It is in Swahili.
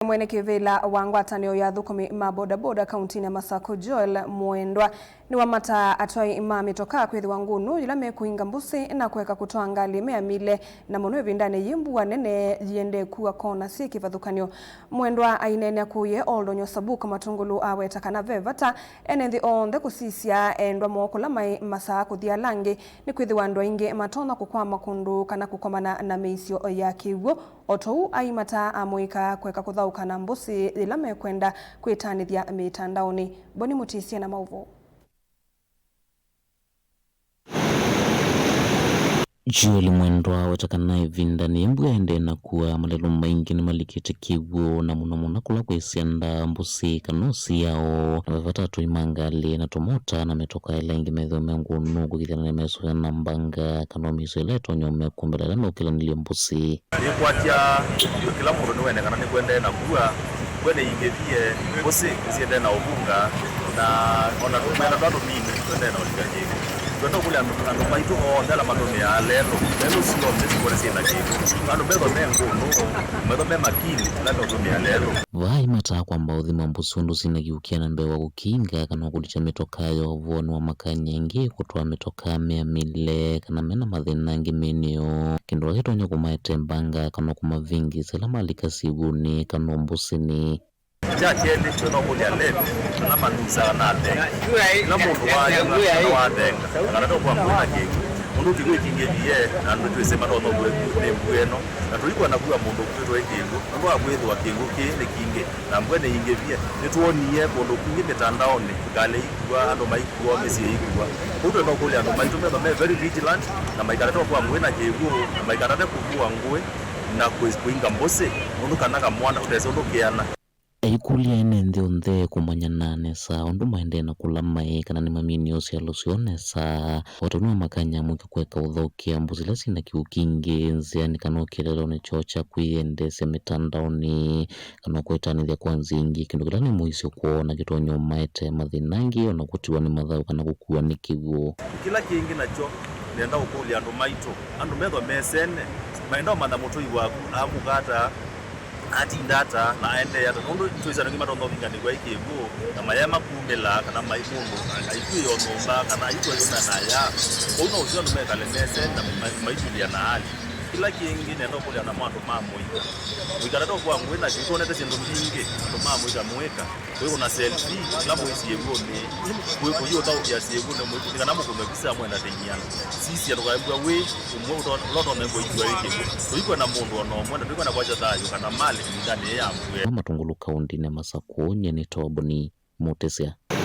Mwene kivila wa ngwatanio ya thukumi mabodaboda kaunti ya Masako Joel Mwendwa ni wamata atoi imami toka kwethi wangunu yula mekuinga mbusi na kuweka kutoa ngali mea mile na mono vindane yimbu wanene yende kuwa kona si kivadhukanio. Mwendwa ainene kuye oldo nyosabuka matungulu awe takana vevata enethi onde kusisia endwa mwokula mai masaa kuthia langi ni kwethi wandwa inge matona kukwa makundu kana kukomana na meisio ya kiwo otou aimata amuika kuweka kuthauka na mbusi ilame kwenda kwitanithia mitandaoni. Boni Mutisia na mauvo. Joel Mwendwa watakana vinda ni mbu yaende na kuwa malelo maingi ni malikete kiwo na muna kula kwesianda mbusi kanosi yao na vevata tuimangali na tomota na metoka ila ingi medho mengu nugu kithana na meso ya nambanga kanomiso ileto nyome kumbelele na ukila nili mbusi. Kwa kila muru nuwene kana nikuende na kuwa kwene ingevie mbusi ziende na ubunga na ona tumena dado mimi kwende na ulikanyigo. Kwenda kule ando maitu ondela matome ya lelo sio mtesi kwa sina kitu ando bedo mengo makini lelo tumia lelo vai mata kwamba udhima mbusundu sinagiukia na mbewa kukinga kana kulicha metokayo vonu wa makanyenge kutoa metoka mea mile kana mena madhinangi menio kindwa hito nyo kumaete mbanga kana kumavingi selama alikasibuni kana mbusini Jackie tuno kulia leo na manusa na denga na mundu wa denga kana ndo kwa kuna kiki mundu kigwe kingevie na ndo twesema ndo ne mbweno na tulikuwa na kuwa mundu kwito ekingu ndo abwethi wa kingu kile kinge na mbwene ingevie nituonie mundu kungi mitandaoni kale ikwa ndo maikuwa mesi ikwa mundu ndo kulia ndo maitumbe ndo very vigilant na maikarata kwa mwena kingu na maikarata kukua ngwe na kuinga mbose mundu kanaka mwana utese ndo kiana Aikulia ene ndhe kumanya nane saa ondu maende na kula mai kana ni mamini osi alosione saa watonua makanya mwiki kweka udhokia mbuzila sina kiukingi nziani kano kilelo ni chocha kuiende se mitandaoni kano kuetani dhia kwa nzingi kindukila ni muhisio kuona kitonyo maete madhinangi onakutiwa ni madhau kana kukua ni kivuo kila kiingi na cho nenda ukuli ando maito ando medho mesene maenda manda moto iwaku amukata ati ndata na aende ya tondo tuizana ngima tondo vinga ni kwa ikibu na mayama kumela kana maimundu aiku yo nomba kana aiku yo na ya ono usio no meka lemese na maishulia na hali kila kiingi nendo kule na mwandu mamoika wikarato kwa ngwena kitone tete ndo mingi ndo mamoika mweka wewe una selfie lamu isiego ni wewe hiyo tao ya siego na mweka kana mko mbisa mwenda tenyana sisi atokaambia we umwe utoto nembo igwa yake tuiko na mundu ono mwenda tuiko na kwacha dayo kana mali ndani ya mwe matungulu kaundi ne Masako nye ni Boni Mutisia.